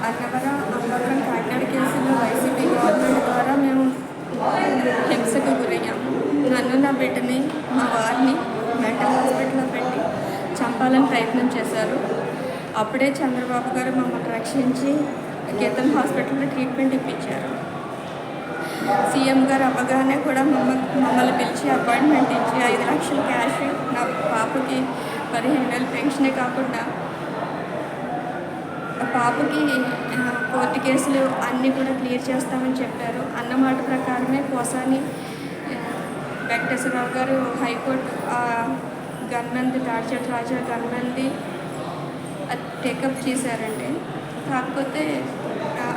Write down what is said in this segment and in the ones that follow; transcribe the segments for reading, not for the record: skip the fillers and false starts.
అన్నవరం అమలాపురం కాకినాడ కేసులో YCP government ద్వారా మేము హింసకు గురయ్యాము. నన్ను నా బిడ్డని మా వారిని మెంటల్ హాస్పిటల్లో పెట్టి చంపాలని ప్రయత్నం చేశారు. అప్పుడే చంద్రబాబు గారు మమ్మల్ని రక్షించి గీతం హాస్పిటల్లో ట్రీట్మెంట్ ఇప్పించారు. సీఎం గారు అవ్వగానే కూడా మమ్మల్ని పిలిచి అపాయింట్మెంట్ ఇచ్చి 5 లక్షల క్యాష్, నా పాపకి 15,000 పెన్షనే కాకుండా పాపకి కోర్టు కేసులు అన్నీ కూడా క్లియర్ చేస్తామని చెప్పారు. అన్నమాట ప్రకారమే పోసాని వెంకటేశ్వరరావు గారు హైకోర్టు గన్మెన్ది తాడిచెట్టు రాజా గన్మెన్ది టేకప్ చేశారండి. కాకపోతే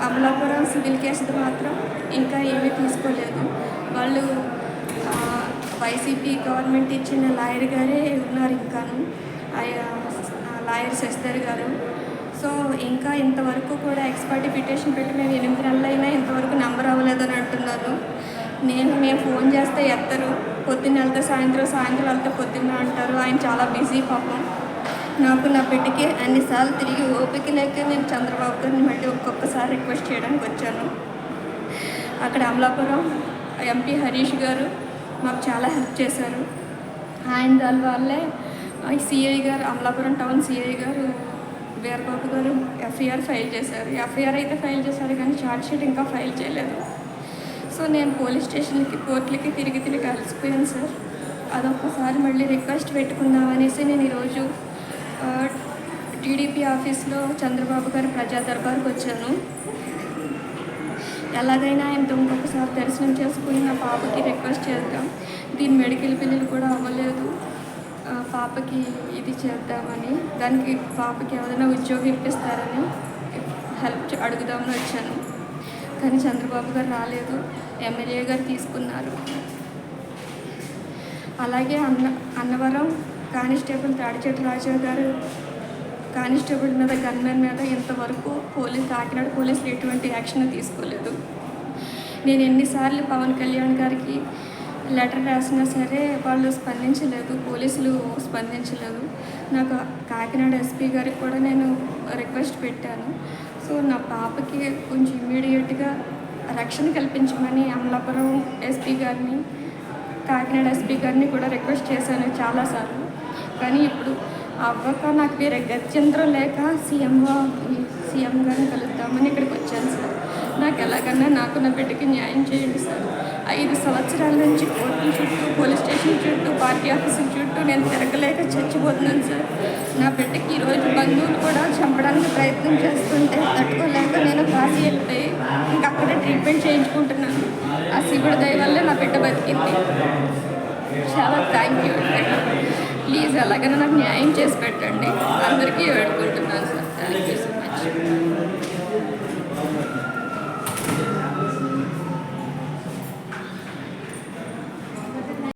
అమలాపురం సివిల్ కేసుది మాత్రం ఇంకా ఏమీ తీసుకోలేదు. వాళ్ళు వైసీపీ గవర్నమెంట్ ఇచ్చిన లాయర్ గారే ఉన్నారు ఇంకాను, లాయర్ శశిధర్ గారు. సో ఇంకా ఇంతవరకు కూడా ఎక్స్పర్టీ పిటిషన్ పెట్టి మేము 8 నెలలైనా ఇంతవరకు నెంబర్ అవ్వలేదని అంటున్నారు. మేము ఫోన్ చేస్తే ఎత్తరు, పొద్దున్న వెళ్తే సాయంత్రం వెళ్తే పొద్దున్న అంటారు. ఆయన చాలా బిజీ పాపం. నాకు నా బిడ్డకి అన్నిసార్లు తిరిగి ఓపిక లేక నేను చంద్రబాబు గారిని మళ్ళీ ఒక్కొక్కసారి రిక్వెస్ట్ చేయడానికి వచ్చాను. అక్కడ అమలాపురం ఎంపీ హరీష్ గారు మాకు చాలా హెల్ప్ చేశారు. ఆయన దాని వల్లే సిఐ గారు, అమలాపురం టౌన్ సిఐ గారు వీరబాబు గారు ఎఫ్ఐఆర్ ఫైల్ చేశారు. ఎఫ్ఐఆర్ అయితే ఫైల్ చేశారు కానీ ఛార్జ్షీట్ ఇంకా ఫైల్ చేయలేదు. సో నేను పోలీస్ స్టేషన్కి, కోర్టులకి తిరిగి కలిసిపోయాను సార్. అదొక్కసారి మళ్ళీ రిక్వెస్ట్ పెట్టుకుందామనేసి నేను ఈరోజు టీడీపీ ఆఫీస్లో చంద్రబాబు గారి ప్రజా దర్బార్కి వచ్చాను. ఎలాగైనా ఆయనతో ఇంకొకసారి దర్శనం చేసుకుని నా పాపకి రిక్వెస్ట్ చేద్దాం, దీని మెడికల్ బిల్లులు కూడా అవ్వలేదు, పాపకి ఇది చేద్దామని, దానికి పాపకి ఏదైనా ఉద్యోగం ఇప్పిస్తారని హెల్ప్ అడుగుదామని వచ్చాను. కానీ చంద్రబాబు గారు రాలేదు, ఎమ్మెల్యే గారు తీసుకున్నారు. అలాగే అన్నవరం కానిస్టేబుల్ తాడిచెట్టు రాజా గారు కానిస్టేబుల్ మీద, గన్మెన్ మీద ఇంతవరకు కాకినాడ పోలీసులు ఎటువంటి యాక్షన్ తీసుకోలేదు. నేను ఎన్నిసార్లు పవన్ కళ్యాణ్ గారికి లెటర్ రాసినా సరే వాళ్ళు స్పందించలేదు, పోలీసులు స్పందించలేదు. నాకు కాకినాడ ఎస్పీ గారికి కూడా నేను రిక్వెస్ట్ పెట్టాను. సో నా పాపకి కొంచెం ఇమ్మీడియట్గా రక్షణ కల్పించమని అమలాపురం ఎస్పీ గారిని, కాకినాడ ఎస్పీ గారిని కూడా రిక్వెస్ట్ చేశాను చాలాసార్లు. కానీ ఇప్పుడు అవ్వక నాకు వేరే గత్యంతరం లేక సీఎం గారిని కలుద్దామని ఇక్కడికి వచ్చాను సార్. నాకు ఎలాగన్నా నాకు నా బిడ్డకి న్యాయం చేయండి సార్. 5 సంవత్సరాల నుంచి కోర్టుల చుట్టూ, పోలీస్ స్టేషన్ చుట్టూ, పార్టీ ఆఫీసుల చుట్టూ నేను తిరగలేక చచ్చిపోతున్నాను సార్. నా బిడ్డకి ఈరోజు బంధువులు కూడా చంపడానికి ప్రయత్నం చేస్తుంటే తట్టుకోలేక నేను కాశీ వెళ్ళిపోయి ఇంకా అక్కడే ట్రీట్మెంట్ చేయించుకుంటున్నాను. ఆ శివుడి దయ వల్లే నా బిడ్డ బతికింది. చాలా థ్యాంక్ యూ అండి. ప్లీజ్ అలాగైనా నాకు న్యాయం చేసి పెట్టండి. అందరికీ వేడుకుంటున్నాను sir. Thank you so much.